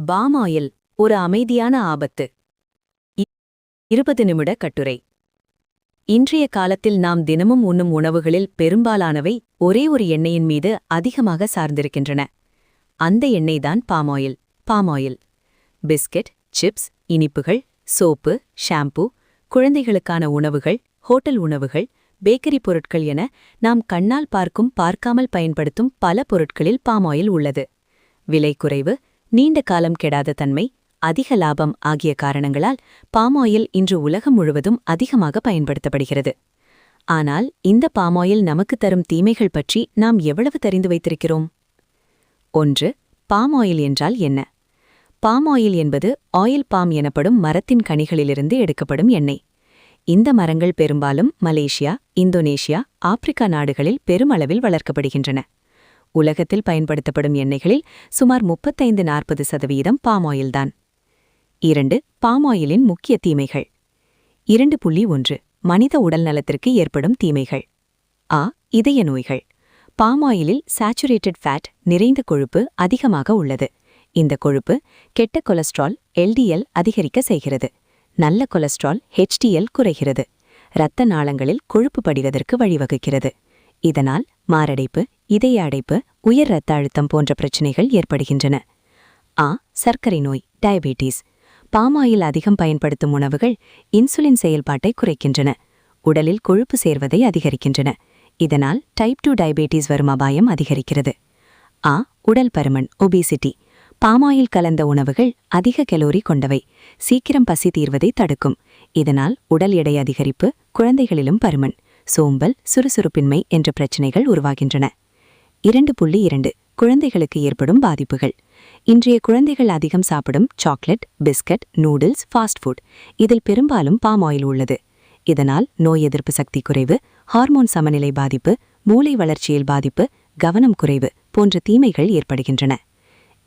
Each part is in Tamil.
பாம் ஆயில் ஒரு அமைதியான ஆபத்து. 20 நிமிட கட்டுரை. இன்றைய காலத்தில் நாம் தினமும் உண்ணும் உணவுகளில் பெரும்பாலானவை ஒரே ஒரு எண்ணெயின் மீது அதிகமாக சார்ந்திருக்கின்றன. அந்த எண்ணெய்தான் பாமாயில். பாமாயில் பிஸ்கட், சிப்ஸ், இனிப்புகள், சோப்பு, ஷாம்பு, குழந்தைகளுக்கான உணவுகள், ஹோட்டல் உணவுகள், பேக்கரி பொருட்கள் என நாம் கண்ணால் பார்க்காமல் பயன்படுத்தும் பல பொருட்களில் பாமாயில் உள்ளது. விலை குறைவு, நீண்ட காலம் கெடாத தன்மை, அதிக லாபம் ஆகிய காரணங்களால் பாமாயில் இன்று உலகம் முழுவதும் அதிகமாக பயன்படுத்தப்படுகிறது. ஆனால் இந்த பாமாயில் நமக்கு தரும் தீமைகள் பற்றி நாம் எவ்வளவு தெரிந்து வைத்திருக்கிறோம்? 1. பாமாயில் என்றால் என்ன? பாமாயில் என்பது ஆயில் பாம் எனப்படும் மரத்தின் கனிகளிலிருந்து எடுக்கப்படும் எண்ணெய். இந்த மரங்கள் பெரும்பாலும் மலேசியா, இந்தோனேஷியா, ஆப்பிரிக்கா நாடுகளில் பெருமளவில் வளர்க்கப்படுகின்றன. உலகத்தில் பயன்படுத்தப்படும் எண்ணெய்களில் சுமார் 35-40% பாமாயில்தான். 2. பாமாயிலின் முக்கிய தீமைகள். 2.1 மனித உடல் நலத்திற்கு ஏற்படும் தீமைகள். இதய நோய்கள். பாமாயிலில் சாச்சுரேட்டட் ஃபேட், நிறைந்த கொழுப்பு அதிகமாக உள்ளது. இந்த கொழுப்பு கெட்ட கொலஸ்ட்ரால் LDL அதிகரிக்க செய்கிறது. நல்ல கொலஸ்ட்ரால் HDL குறைகிறது. இரத்த நாளங்களில் கொழுப்பு படிவதற்கு வழிவகுக்கிறது. இதனால் மாரடைப்பு, இதய அடைப்பு, உயர் இரத்த அழுத்தம் போன்ற பிரச்சினைகள் ஏற்படுகின்றன. சர்க்கரை நோய், டயபெட்டிஸ். பாமாயில் அதிகம் பயன்படுத்தும் உணவுகள் இன்சுலின் செயல்பாட்டை குறைக்கின்றன, உடலில் கொழுப்பு சேர்வதை அதிகரிக்கின்றன. இதனால் டைப் 2 டயபெட்டிஸ் வரும் அபாயம் அதிகரிக்கிறது. உடல் பருமன், ஒபிசிட்டி. பாமாயில் கலந்த உணவுகள் அதிக கலோரி கொண்டவை, சீக்கிரம் பசி தீர்வதை தடுக்கும். இதனால் உடல் எடை அதிகரிப்பு, குழந்தைகளிலும் பருமன், சோம்பல், சுறுசுறுப்பின்மை என்ற பிரச்சினைகள் உருவாகின்றன. 2.2 குழந்தைகளுக்கு ஏற்படும் பாதிப்புகள். இன்றைய குழந்தைகள் அதிகம் சாப்பிடும் chocolate, biscuit, noodles, fast food இதில் பெரும்பாலும் பாமாயில் உள்ளது. இதனால் நோய் எதிர்ப்பு சக்தி குறைவு, ஹார்மோன் சமநிலை பாதிப்பு, மூளை வளர்ச்சியில் பாதிப்பு, கவனம் குறைவு போன்ற தீமைகள் ஏற்படுகின்றன.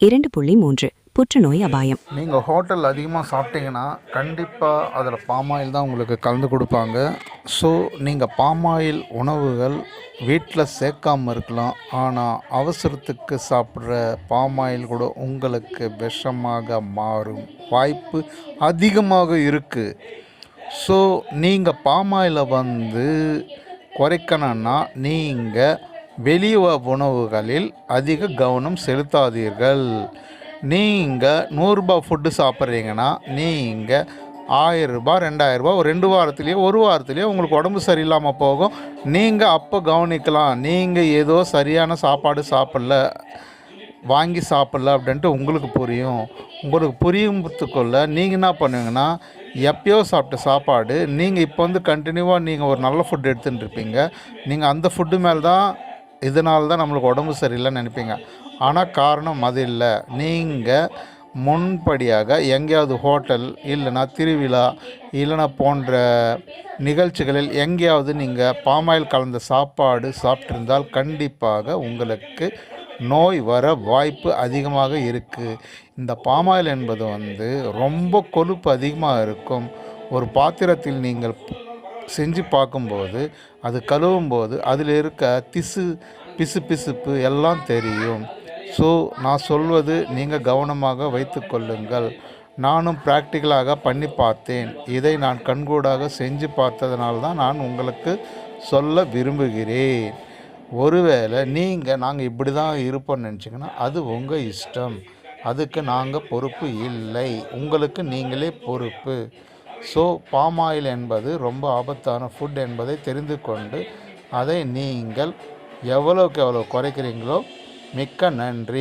2.3 புற்றுநோய் அபாயம். நீங்கள் ஹோட்டல் அதிகமாக சாப்பிட்டீங்கன்னா கண்டிப்பாக அதில் பாமாயில் தான் உங்களுக்கு கலந்து கொடுப்பாங்க. ஸோ நீங்கள் பாமாயில் உணவுகள் வீட்டில் சேர்க்காமல் இருக்கலாம். ஆனால் அவசரத்துக்கு சாப்பிட்ற பாமாயில் கூட உங்களுக்கு விஷமாக மாறும் வாய்ப்பு அதிகமாக இருக்குது. ஸோ நீங்கள் பாமாயிலை குறைக்கணும்னா நீங்கள் வெளி உணவுகளில் அதிக கவனம் செலுத்தாதீர்கள். நீங்கள் 100 ரூபாய் ஃபுட்டு சாப்பிட்றீங்கன்னா நீங்கள் 1000 ரூபாய், 2000 ரூபாய் ஒரு 2 வாரத்துலேயோ 1 வாரத்துலேயோ உங்களுக்கு உடம்பு சரியில்லாமல் போகும். நீங்கள் அப்போ கவனிக்கலாம், நீங்கள் ஏதோ சரியான சாப்பாடு சாப்பிடல, வாங்கி சாப்பிடல அப்படின்ட்டு உங்களுக்கு புரியும். உங்களுக்கு புரியுறதுக்குள்ள நீங்கள் என்ன பண்ணுவீங்கன்னா, எப்பயோ சாப்பிட்ட சாப்பாடு நீங்கள் இப்போ கண்டினியூவாக நீங்கள் ஒரு நல்ல ஃபுட் எடுத்துகிட்டு இருப்பீங்க. நீங்கள் அந்த ஃபுட்டு மேலே தான் இதனால தான் நம்மளுக்கு உடம்பு சரியில்லைன்னு நினைப்பீங்க. ஆனால் காரணம் அது இல்லை. நீங்கள் முன்படியாக எங்கேயாவது ஹோட்டல் இல்லைனா திருவிழா இல்லைனா போன்ற நிகழ்ச்சிகளில் எங்கேயாவது நீங்கள் பாமாயில் கலந்த சாப்பாடு சாப்பிட்டிருந்தால் கண்டிப்பாக உங்களுக்கு நோய் வர வாய்ப்பு அதிகமாக இருக்குது. இந்த பாமாயில் என்பது ரொம்ப கொழுப்பு அதிகமாக இருக்கும். ஒரு பாத்திரத்தில் நீங்கள் செஞ்சு பார்க்கும்போது, அது கழுவும்போது அதில் இருக்க பிசுப்பு எல்லாம் தெரியும். ஸோ நான் சொல்வது நீங்கள் கவனமாக வைத்து கொள்ளுங்கள். நானும் ப்ராக்டிக்கலாக பண்ணி பார்த்தேன். இதை நான் கண்கூடாக செஞ்சு பார்த்ததுனால தான் நான் உங்களுக்கு சொல்ல விரும்புகிறேன். ஒருவேளை நாங்கள் இப்படி தான் இருப்போம்னு நினச்சிங்கன்னா அது உங்கள் இஷ்டம். அதுக்கு நாங்கள் பொறுப்பு இல்லை. உங்களுக்கு நீங்களே பொறுப்பு. ஸோ பாமாயில் என்பது ரொம்ப ஆபத்தான ஃபுட் என்பதை தெரிந்து கொண்டு அதை நீங்கள் எவ்வளோக்கு எவ்வளோ குறைக்கிறீங்களோ மிக்க நன்றி.